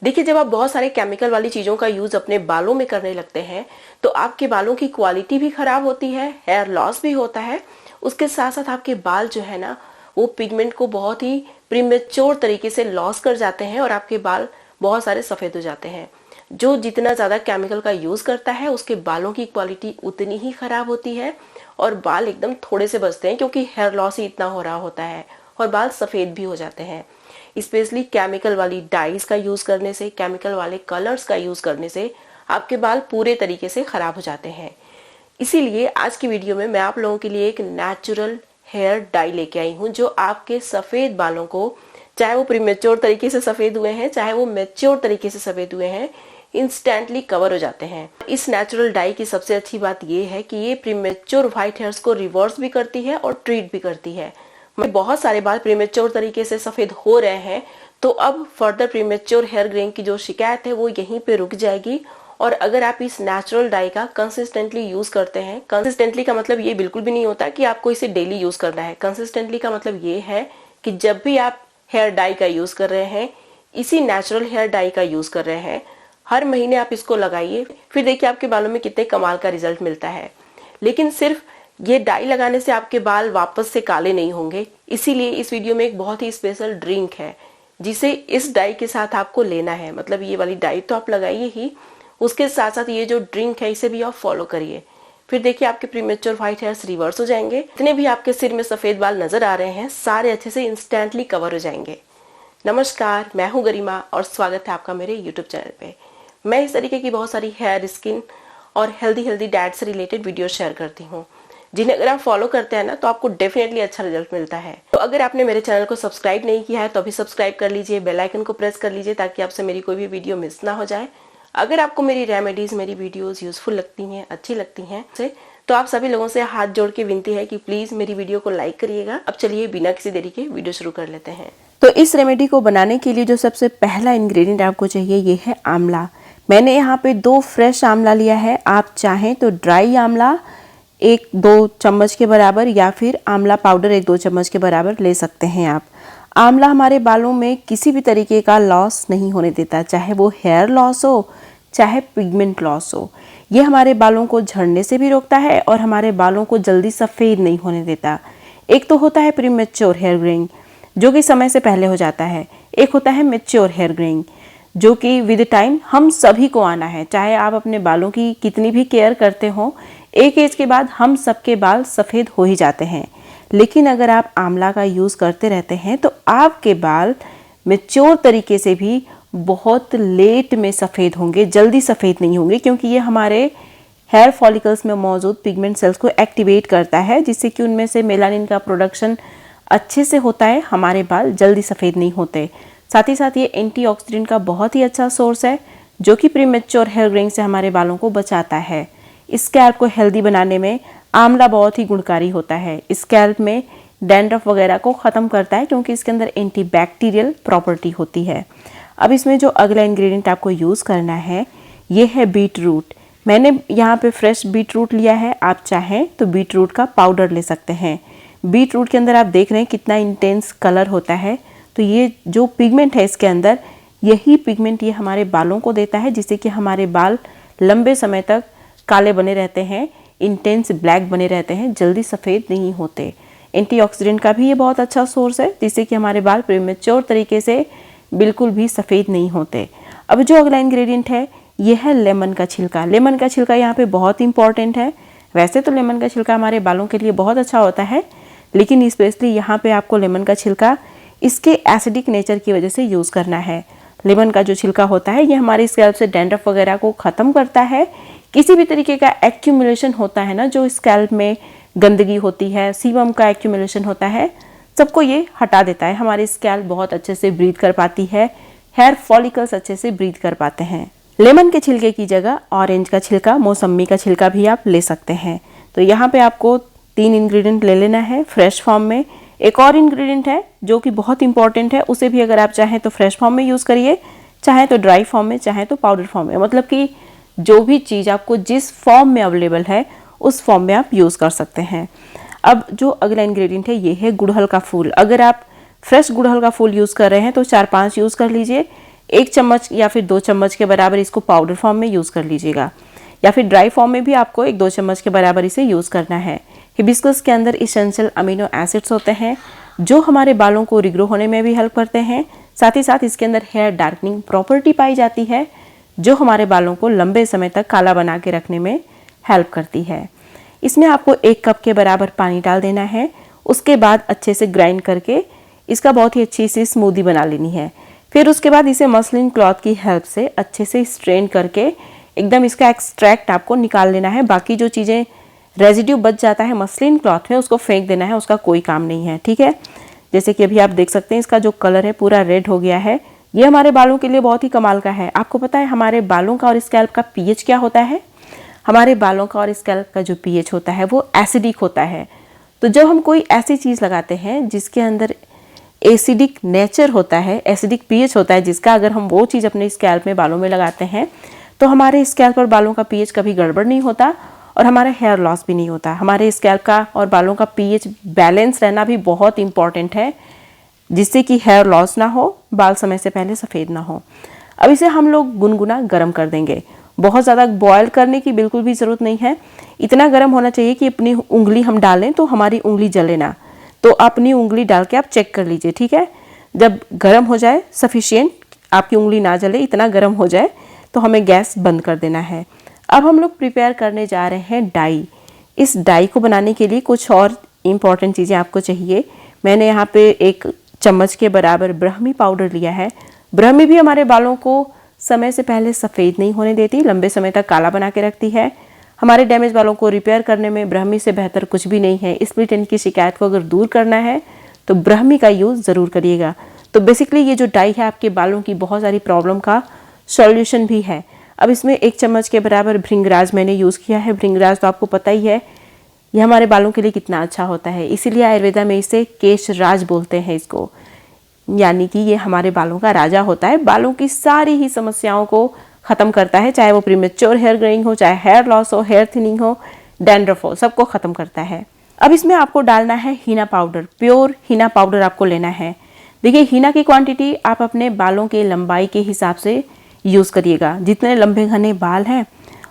देखिए, जब आप बहुत सारे केमिकल वाली चीज़ों का यूज़ अपने बालों में करने लगते हैं तो आपके बालों की क्वालिटी भी खराब होती है, हेयर लॉस भी होता है। उसके साथ साथ आपके बाल जो है ना, वो पिगमेंट को बहुत ही प्रीमेच्योर तरीके से लॉस कर जाते हैं और आपके बाल बहुत सारे सफ़ेद हो जाते हैं। जो जितना ज़्यादा केमिकल का यूज़ करता है उसके बालों की क्वालिटी उतनी ही खराब होती है और बाल एकदम थोड़े से बचते हैं, क्योंकि हेयर लॉस ही इतना हो रहा होता है और बाल सफ़ेद भी हो जाते हैं। स्पेशली केमिकल वाली डाइज का यूज़ करने से, केमिकल वाले कलर्स का यूज़ करने से आपके बाल पूरे तरीके से ख़राब हो जाते हैं। इसीलिए आज की वीडियो में मैं आप लोगों के लिए एक नेचुरल हेयर डाई लेके आई हूँ, जो आपके सफ़ेद बालों को, चाहे वो प्रीमेच्योर तरीके से सफ़ेद हुए हैं चाहे वो मैच्योर तरीके से सफ़ेद हुए हैं, इंस्टेंटली कवर हो जाते हैं। इस नेचुरल डाई की सबसे अच्छी बात ये है कि ये प्रीमेच्योर व्हाइट हेयर्स को रिवर्स भी करती है और ट्रीट भी करती है। बहुत सारे बाल प्रीमेच्योर तरीके से सफ़ेद हो रहे हैं, तो अब फर्दर प्रीमेच्योर हेयर ग्रेइंग की जो शिकायत है वो यहीं पे रुक जाएगी। और अगर आप इस नेचुरल डाई का कंसिस्टेंटली यूज करते हैं, कंसिस्टेंटली का मतलब ये बिल्कुल भी नहीं होता कि आपको इसे डेली यूज करना है। कंसिस्टेंटली का मतलब ये है कि जब भी आप हेयर डाई का यूज कर रहे हैं, इसी नेचुरल हेयर डाई का यूज कर रहे हैं, हर महीने आप इसको लगाइए, फिर देखिए आपके बालों में कितने कमाल का रिजल्ट मिलता है। लेकिन सिर्फ ये डाई लगाने से आपके बाल वापस से काले नहीं होंगे, इसीलिए इस वीडियो में एक बहुत ही स्पेशल ड्रिंक है जिसे इस डाई के साथ आपको लेना है। मतलब ये वाली डाई तो आप लगाइए ही, उसके साथ साथ ये जो ड्रिंक है इसे भी आप फॉलो करिए। फिर देखिए आपके प्रीमेच्योर व्हाइट हेयर्स रिवर्स हो जाएंगे। जितने भी आपके सिर में सफेद बाल नजर आ रहे हैं, सारे अच्छे से इंस्टेंटली कवर हो जाएंगे। नमस्कार, मैं हूँ गरिमा और स्वागत है आपका मेरे यूट्यूब चैनल पे। मैं इस तरीके की बहुत सारी हेयर, स्किन और हेल्दी डाइट से रिलेटेड वीडियो शेयर करती हूँ, जिन्हें अगर आप फॉलो करते हैं ना तो आपको डेफिनेटली अच्छा रिजल्ट मिलता है। तो अगर आपने मेरे चैनल को सब्सक्राइब नहीं किया है तो अभी सब्सक्राइब कर लीजिए, बेल आइकन को प्रेस कर लीजिए ताकि आपसे मेरी कोई भी वीडियो मिस ना हो जाए। अगर आपको मेरी रेमेडीज, मेरी वीडियोस यूजफुल लगती हैं, अच्छी लगती हैं तो आप सभी लोगों से हाथ जोड़ के विनती है कि प्लीज मेरी वीडियो को लाइक करिएगा। अब चलिए बिना किसी देरी के वीडियो शुरू कर लेते हैं। तो इस रेमेडी को बनाने के लिए जो सबसे पहला इंग्रेडिएंट आपको चाहिए ये है आंवला। मैंने यहाँ पे 2 फ्रेश आंवला लिया है। आप चाहें तो ड्राई आंवला 1-2 चम्मच के बराबर या फिर आंवला पाउडर 1-2 चम्मच के बराबर ले सकते हैं आप। आंवला हमारे बालों में किसी भी तरीके का लॉस नहीं होने देता, चाहे वो हेयर लॉस हो चाहे पिगमेंट लॉस हो। ये हमारे बालों को झड़ने से भी रोकता है और हमारे बालों को जल्दी सफ़ेद नहीं होने देता। एक तो होता है प्रीमेच्योर हेयर ग्रेइंग जो कि समय से पहले हो जाता है, एक होता है मैच्योर हेयर ग्रेइंग जो कि विद टाइम हम सभी को आना है। चाहे आप अपने बालों की कितनी भी केयर करते हो, एक एज के बाद हम सबके बाल सफ़ेद हो ही जाते हैं। लेकिन अगर आप आंवला का यूज़ करते रहते हैं तो आपके बाल मैच्योर तरीके से भी बहुत लेट में सफ़ेद होंगे, जल्दी सफ़ेद नहीं होंगे, क्योंकि ये हमारे हेयर फॉलिकल्स में मौजूद पिगमेंट सेल्स को एक्टिवेट करता है, जिससे कि उनमें से मेलानिन का प्रोडक्शन अच्छे से होता है, हमारे बाल जल्दी सफ़ेद नहीं होते। साथ ही साथ ये एंटीऑक्सीडेंट का बहुत ही अच्छा सोर्स है जो कि प्रीमेच्योर हेयर ग्रेइंग से हमारे बालों को बचाता है। स्कैल्प को हेल्दी बनाने में आंवला बहुत ही गुणकारी होता है। स्कैल्प में डैंड्रफ वगैरह को ख़त्म करता है क्योंकि इसके अंदर एंटीबैक्टीरियल प्रॉपर्टी होती है। अब इसमें जो अगला इंग्रेडिएंट आपको यूज़ करना है ये है बीट रूट। मैंने यहाँ पे फ्रेश बीट रूट लिया है, आप चाहें तो बीट रूट का पाउडर ले सकते हैं। बीट रूट के अंदर आप देख रहे हैं कितना इंटेंस कलर होता है, तो ये जो पिगमेंट है इसके अंदर, यही पिगमेंट ये हमारे बालों को देता है, जिससे कि हमारे बाल लंबे समय तक काले बने रहते हैं, इंटेंस ब्लैक बने रहते हैं, जल्दी सफ़ेद नहीं होते। एंटीऑक्सीडेंट का भी ये बहुत अच्छा सोर्स है, जिससे कि हमारे बाल प्रीमेच्योर तरीके से बिल्कुल भी सफ़ेद नहीं होते। अब जो अगला इंग्रेडिएंट है ये है लेमन का छिलका। लेमन का छिलका यहाँ पे बहुत इंपॉर्टेंट है। वैसे तो लेमन का छिलका हमारे बालों के लिए बहुत अच्छा होता है, लेकिन स्पेशली यहाँ पे आपको लेमन का छिलका इसके एसिडिक नेचर की वजह से यूज़ करना है। लेमन का जो छिलका होता है ये हमारे स्कैल्प से डैंड्रफ वगैरह को ख़त्म करता है। किसी भी तरीके का एक्यूमुलेशन होता है ना, जो स्कैल्प में गंदगी होती है, सीबम का एक्यूमुलेशन होता है, सबको ये हटा देता है। हमारी स्कैल्प बहुत अच्छे से ब्रीथ कर पाती है, हेयर फॉलिकल्स अच्छे से ब्रीथ कर पाते हैं। लेमन के छिलके की जगह ऑरेंज का छिलका, मौसम्मी का छिलका भी आप ले सकते हैं। तो यहाँ पे आपको 3 इंग्रेडिएंट ले लेना है फ्रेश फॉर्म में। एक और इंग्रेडिएंट है जो कि बहुत इंपॉर्टेंट है, उसे भी अगर आप चाहें तो फ्रेश फॉर्म में यूज़ करिए, चाहे तो ड्राई फॉर्म में, चाहे तो पाउडर फॉर्म में। मतलब कि जो भी चीज़ आपको जिस फॉर्म में अवेलेबल है उस फॉर्म में आप यूज़ कर सकते हैं। अब जो अगला इंग्रेडिएंट है ये है गुड़हल का फूल। अगर आप फ्रेश गुड़हल का फूल यूज़ कर रहे हैं तो 4-5 यूज़ कर लीजिए, 1 चम्मच या फिर 2 चम्मच के बराबर इसको पाउडर फॉर्म में यूज़ कर लीजिएगा, या फिर ड्राई फॉर्म में भी आपको 1-2 चम्मच के बराबर इसे यूज़ करना है। हिबिस्कस के अंदर इसेंशियल अमीनो एसिड्स होते हैं जो हमारे बालों को रिग्रो होने में भी हेल्प करते हैं। साथ ही साथ इसके अंदर हेयर डार्कनिंग प्रॉपर्टी पाई जाती है जो हमारे बालों को लंबे समय तक काला बना के रखने में हेल्प करती है। इसमें आपको 1 कप के बराबर पानी डाल देना है। उसके बाद अच्छे से ग्राइंड करके इसका बहुत ही अच्छी सी स्मूदी बना लेनी है। फिर उसके बाद इसे मसलिन क्लॉथ की हेल्प से अच्छे से स्ट्रेन करके एकदम इसका एक्सट्रैक्ट आपको निकाल लेना है। बाकी जो चीज़ें रेजिड्यू बच जाता है मसलिन क्लॉथ में उसको फेंक देना है, उसका कोई काम नहीं है, ठीक है। जैसे कि अभी आप देख सकते हैं इसका जो कलर है पूरा रेड हो गया है। ये हमारे बालों के लिए बहुत ही कमाल का है। आपको पता है हमारे बालों का और स्कैल्प का पीएच क्या होता है? हमारे बालों का और स्कैल्प का जो पीएच होता है वो एसिडिक होता है। तो जब हम कोई ऐसी चीज़ लगाते हैं जिसके अंदर एसिडिक नेचर होता है, एसिडिक पीएच होता है जिसका, अगर हम वो चीज़ अपने स्कैल्प में बालों में लगाते हैं तो हमारे स्कैल्प और बालों का पीएच कभी गड़बड़ नहीं होता और हमारा हेयर लॉस भी नहीं होता। हमारे स्कैल्प का और बालों का पीएच बैलेंस रहना भी बहुत इंपॉर्टेंट है जिससे कि हेयर लॉस ना हो, बाल समय से पहले सफ़ेद ना हो। अब इसे हम लोग गुनगुना गर्म कर देंगे। बहुत ज़्यादा बॉयल करने की बिल्कुल भी ज़रूरत नहीं है। इतना गर्म होना चाहिए कि अपनी उंगली हम डालें तो हमारी उंगली जले ना। तो अपनी उंगली डाल के आप चेक कर लीजिए, ठीक है। जब गर्म हो जाए सफिशिएंट, आपकी उंगली ना जले, इतना गर्म हो जाए तो हमें गैस बंद कर देना है। अब हम लोग प्रिपेयर करने जा रहे हैं डाई। इस डाई को बनाने के लिए कुछ और इम्पॉर्टेंट चीज़ें आपको चाहिए। मैंने यहाँ पे 1 चम्मच के बराबर ब्राह्मी पाउडर लिया है। ब्राह्मी भी हमारे बालों को समय से पहले सफ़ेद नहीं होने देती, लंबे समय तक काला बना के रखती है। हमारे डैमेज बालों को रिपेयर करने में ब्राह्मी से बेहतर कुछ भी नहीं है। स्प्लिट एंड की शिकायत को अगर दूर करना है तो ब्राह्मी का यूज़ ज़रूर करिएगा। तो बेसिकली ये जो डाई है आपके बालों की बहुत सारी प्रॉब्लम का सॉल्यूशन भी है। अब इसमें 1 चम्मच के बराबर भृंगराज मैंने यूज़ किया है। भृंगराज तो आपको पता ही है ये हमारे बालों के लिए कितना अच्छा होता है, इसीलिए आयुर्वेदा में इसे केशराज बोलते हैं इसको, यानी कि ये हमारे बालों का राजा होता है। बालों की सारी ही समस्याओं को ख़त्म करता है, चाहे वो प्रीमेच्योर हेयर ग्रोइंग हो, चाहे हेयर लॉस हो, हेयर थिनिंग हो, डैंड्रफ हो, सबको ख़त्म करता है। अब इसमें आपको डालना है हीना पाउडर। प्योर हीना पाउडर आपको लेना है। देखिए हीना की क्वांटिटी आप अपने बालों के लंबाई के हिसाब से यूज़ करिएगा। जितने लंबे घने बाल हैं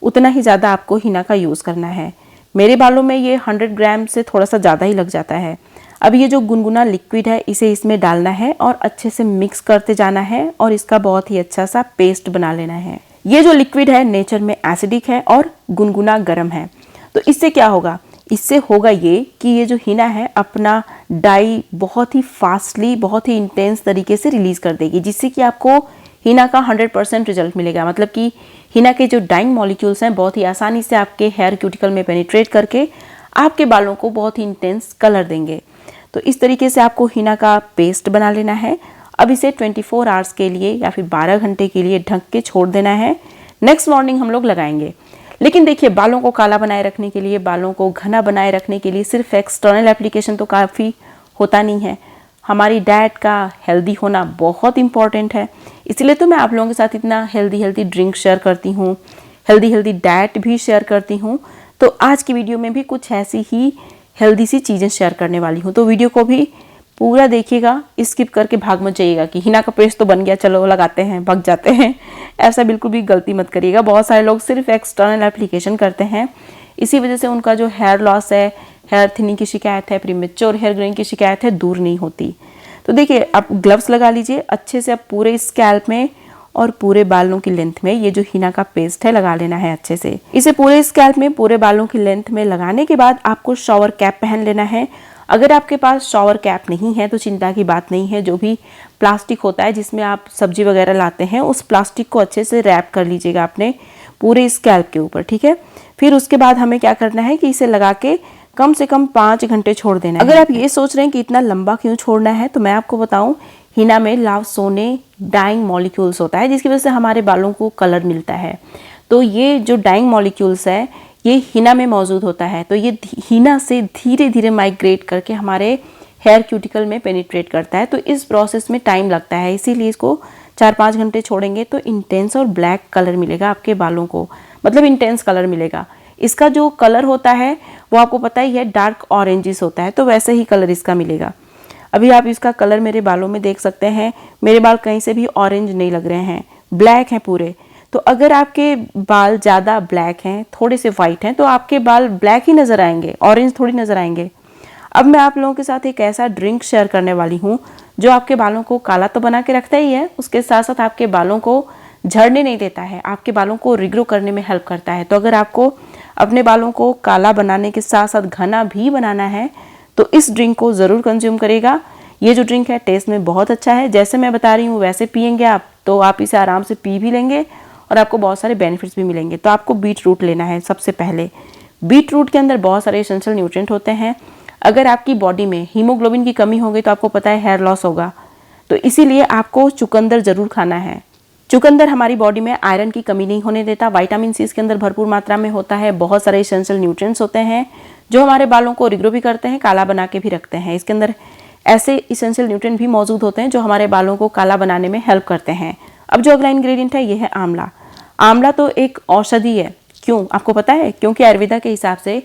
उतना ही ज़्यादा आपको हीना का यूज़ करना है। मेरे बालों में ये 100 ग्राम से थोड़ा सा ज़्यादा ही लग जाता है। अब ये जो गुनगुना लिक्विड है इसे इसमें डालना है और अच्छे से मिक्स करते जाना है और इसका बहुत ही अच्छा सा पेस्ट बना लेना है। ये जो लिक्विड है नेचर में एसिडिक है और गुनगुना गर्म है। तो इससे क्या होगा? इससे होगा ये कि ये जो हीना है अपना डाई बहुत ही फास्टली, बहुत ही इंटेंस तरीके से रिलीज कर देगी, जिससे कि आपको हीना का 100% रिजल्ट मिलेगा। मतलब कि हीना के जो डाइंग मॉलिक्यूल्स हैं बहुत ही आसानी से आपके हेयर क्यूटिकल में पेनिट्रेट करके आपके बालों को बहुत ही इंटेंस कलर देंगे। तो इस तरीके से आपको हीना का पेस्ट बना लेना है। अब इसे 24 आवर्स के लिए या फिर 12 घंटे के लिए ढक के छोड़ देना है। नेक्स्ट मॉर्निंग हम लोग लगाएंगे। लेकिन देखिए बालों को काला बनाए रखने के लिए, बालों को घना बनाए रखने के लिए सिर्फ एक्सटर्नल एप्लीकेशन तो काफ़ी होता नहीं है। हमारी डाइट का हेल्दी होना बहुत इंपॉर्टेंट है। इसलिए तो मैं आप लोगों के साथ इतना हेल्दी ड्रिंक शेयर करती हूँ, हेल्दी डाइट भी शेयर करती हूँ। तो आज की वीडियो में भी कुछ ऐसी ही हेल्दी सी चीज़ें शेयर करने वाली हूँ। तो वीडियो को भी पूरा देखिएगा, स्किप करके भाग मत जाइएगा कि हिना का पेस्ट तो बन गया चलो लगाते हैं भाग जाते हैं। ऐसा बिल्कुल भी गलती मत करिएगा। बहुत सारे लोग सिर्फ एक्सटर्नल एप्लीकेशन करते हैं, इसी वजह से उनका जो हेयर लॉस है, हेयर थिनिंग की शिकायत है, प्रीमेच्योर हेयर ग्रोइंग की शिकायत है, दूर नहीं होती। तो देखिए आप ग्लव्स लगा लीजिए अच्छे से। आप पूरे स्कैल्प में और पूरे बालों की लेंथ में ये जो हीना का पेस्ट है लगा लेना है अच्छे से। इसे पूरे स्कैल्प में, पूरे बालों की लेंथ में लगाने के बाद आपको शॉवर कैप पहन लेना है। अगर आपके पास शॉवर कैप नहीं है तो चिंता की बात नहीं है। जो भी प्लास्टिक होता है जिसमें आप सब्जी वगैरह लाते हैं उस प्लास्टिक को अच्छे से रैप कर लीजिएगा अपने पूरे स्कैल्प के ऊपर, ठीक है। फिर उसके बाद हमें क्या करना है कि इसे लगा के कम से कम 5 घंटे छोड़ देना है। अगर आप ये सोच रहे हैं कि इतना लंबा क्यों छोड़ना है तो मैं आपको बताऊं, हीना में लावसोने डाइंग मॉलिक्यूल्स होता है जिसकी वजह से हमारे बालों को कलर मिलता है। तो ये जो डाइंग मॉलिक्यूल्स है ये हीना में मौजूद होता है। तो ये हीना से धीरे धीरे माइग्रेट करके हमारे हेयर क्यूटिकल में पेनिट्रेट करता है। तो इस प्रोसेस में टाइम लगता है, इसीलिए इसको 4-5 घंटे छोड़ेंगे तो इंटेंस और ब्लैक कलर मिलेगा आपके बालों को, मतलब इंटेंस कलर मिलेगा। इसका जो कलर होता है वो आपको पता ही है डार्क ऑरेंजिस होता है, तो वैसे ही कलर इसका मिलेगा। अभी आप इसका कलर मेरे बालों में देख सकते हैं, मेरे बाल कहीं से भी ऑरेंज नहीं लग रहे हैं, ब्लैक हैं पूरे। तो अगर आपके बाल ज़्यादा ब्लैक हैं, थोड़े से वाइट हैं, तो आपके बाल ब्लैक ही नज़र आएंगे, ऑरेंज थोड़ी नज़र आएंगे। अब मैं आप लोगों के साथ एक ऐसा ड्रिंक शेयर करने वाली हूँ जो आपके बालों को काला तो बना के रखता ही है, उसके साथ साथ आपके बालों को झड़ने नहीं देता है, आपके बालों को रिग्रो करने में हेल्प करता है। तो अगर आपको अपने बालों को काला बनाने के साथ साथ घना भी बनाना है तो इस ड्रिंक को ज़रूर कंज्यूम करेगा। ये जो ड्रिंक है टेस्ट में बहुत अच्छा है, जैसे मैं बता रही हूँ वैसे पियेंगे आप तो आप इसे आराम से पी भी लेंगे और आपको बहुत सारे बेनिफिट्स भी मिलेंगे। तो आपको बीट रूट लेना है सबसे पहले। बीट रूट के अंदर बहुत सारे एसेंशियल न्यूट्रिएंट होते हैं। अगर आपकी बॉडी में हीमोग्लोबिन की कमी होगी तो आपको पता है हेयर लॉस होगा, तो इसीलिए आपको चुकंदर ज़रूर खाना है। चुकंदर हमारी बॉडी में आयरन की कमी नहीं होने देता, विटामिन सी इसके अंदर भरपूर मात्रा में होता है, बहुत सारे एसेंशियल न्यूट्रिएंट्स होते हैं जो हमारे बालों को रिग्रो भी करते हैं, काला बना के भी रखते हैं। इसके अंदर ऐसे एसेंशियल न्यूट्रिएंट भी मौजूद होते हैं जो हमारे बालों को काला बनाने में हेल्प करते हैं। अब जो अगला इंग्रेडिएंट है ये है आंवला। आंवला तो एक औषधि है, क्यों आपको पता है? क्योंकि आयुर्वेदा के हिसाब से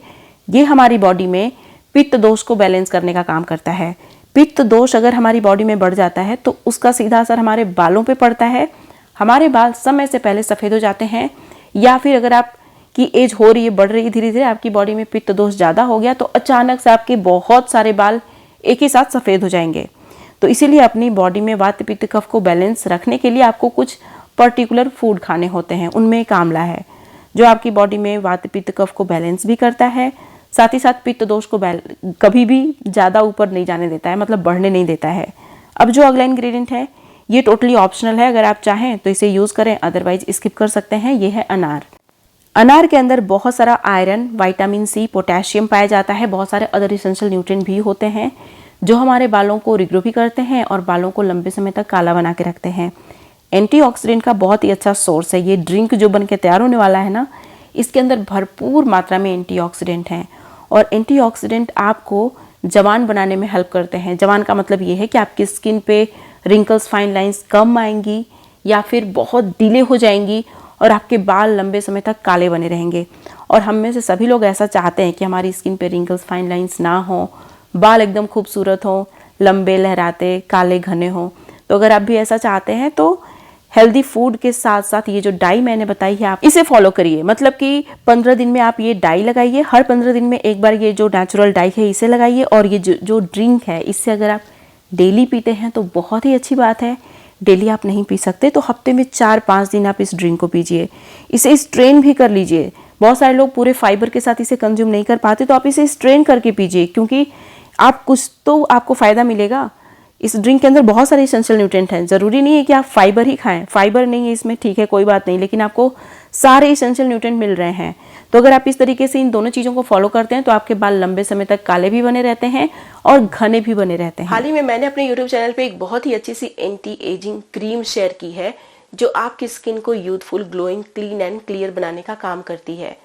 ये हमारी बॉडी में पित्त दोष को बैलेंस करने का काम करता है। पित्त दोष अगर हमारी बॉडी में बढ़ जाता है तो उसका सीधा असर हमारे बालों पे पड़ता है, हमारे बाल समय से पहले सफ़ेद हो जाते हैं, या फिर अगर आपकी एज हो रही है, बढ़ रही है, धीरे धीरे आपकी बॉडी में पित्त दोष ज़्यादा हो गया तो अचानक से आपके बहुत सारे बाल एक ही साथ सफ़ेद हो जाएंगे। तो इसीलिए अपनी बॉडी में वात पित्त कफ को बैलेंस रखने के लिए आपको कुछ पर्टिकुलर फूड खाने होते हैं। उनमें एक आंवला है जो आपकी बॉडी में वात पित्त कफ को बैलेंस भी करता है, साथ ही साथ पित्त दोष को कभी भी ज़्यादा ऊपर नहीं जाने देता है, मतलब बढ़ने नहीं देता है। अब जो अगला इंग्रेडिएंट है ये टोटली ऑप्शनल है, अगर आप चाहें तो इसे यूज़ करें, अदरवाइज स्किप कर सकते हैं। ये है अनार। अनार के अंदर बहुत सारा आयरन, विटामिन सी, पोटेशियम पाया जाता है, बहुत सारे अदर एसेंशियल न्यूट्रिएंट भी होते हैं जो हमारे बालों को रिग्रो भी करते हैं और बालों को लंबे समय तक काला बना के रखते हैं। एंटीऑक्सीडेंट का बहुत ही अच्छा सोर्स है ये ड्रिंक जो बन के तैयार होने वाला है ना, इसके अंदर भरपूर मात्रा में एंटीऑक्सीडेंट हैं और एंटीऑक्सीडेंट आपको जवान बनाने में हेल्प करते हैं। जवान का मतलब ये है कि आपकी स्किन पे रिंकल्स, फाइन लाइंस कम आएंगी या फिर बहुत डिले हो जाएंगी और आपके बाल लंबे समय तक काले बने रहेंगे। और हम में से सभी लोग ऐसा चाहते हैं कि हमारी स्किन पे रिंकल्स, फाइन लाइंस ना हो, बाल एकदम खूबसूरत हो, लंबे, लहराते, काले, घने हो। तो अगर आप भी ऐसा चाहते हैं तो हेल्दी फूड के साथ साथ ये जो डाई मैंने बताई है आप इसे फॉलो करिए। मतलब कि 15 दिन में आप ये डाई लगाइए, हर 15 दिन में एक बार ये जो नेचुरल डाई है इसे लगाइए। और ये जो ड्रिंक है इससे अगर आप डेली पीते हैं तो बहुत ही अच्छी बात है। डेली आप नहीं पी सकते तो हफ्ते में 4-5 दिन आप इस ड्रिंक को पीजिए, इसे स्ट्रेन भी कर लीजिए। बहुत सारे लोग पूरे फाइबर के साथ इसे कंज्यूम नहीं कर पाते तो आप इसे स्ट्रेन करके पीजिए, क्योंकि आप कुछ तो आपको फ़ायदा मिलेगा। इस ड्रिंक के अंदर बहुत सारे एसेंशियल न्यूट्रिएंट हैं, ज़रूरी नहीं है कि आप फाइबर ही खाएं, फाइबर नहीं है इसमें, ठीक है कोई बात नहीं, लेकिन आपको सारे एसेंशियल न्यूट्रिएंट मिल रहे हैं। तो अगर आप इस तरीके से इन दोनों चीज़ों को फॉलो करते हैं तो आपके बाल लंबे समय तक काले भी बने रहते हैं और घने भी बने रहते हैं। हाल ही में मैंने अपने YouTube चैनल पे एक बहुत ही अच्छी सी एंटी एजिंग क्रीम शेयर की है जो आपकी स्किन को youthful, glowing, clean and clear बनाने का काम करती है।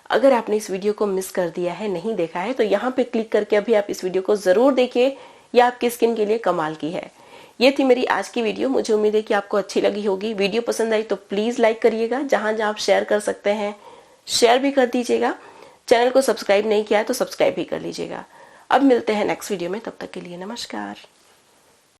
अगर आपने इस वीडियो को मिस कर दिया है, नहीं देखा है, तो यहाँ पे क्लिक करके अभी आप इस वीडियो को जरूर देखिए, यह आपकी स्किन के लिए कमाल की है। ये थी मेरी आज की वीडियो, मुझे उम्मीद है कि आपको अच्छी लगी होगी। वीडियो पसंद आई तो प्लीज लाइक करिएगा, जहां जहां आप शेयर कर सकते हैं शेयर भी कर दीजिएगा। चैनल को सब्सक्राइब नहीं किया है तो सब्सक्राइब भी कर लीजिएगा। अब मिलते हैं नेक्स्ट वीडियो में, तब तक के लिए नमस्कार।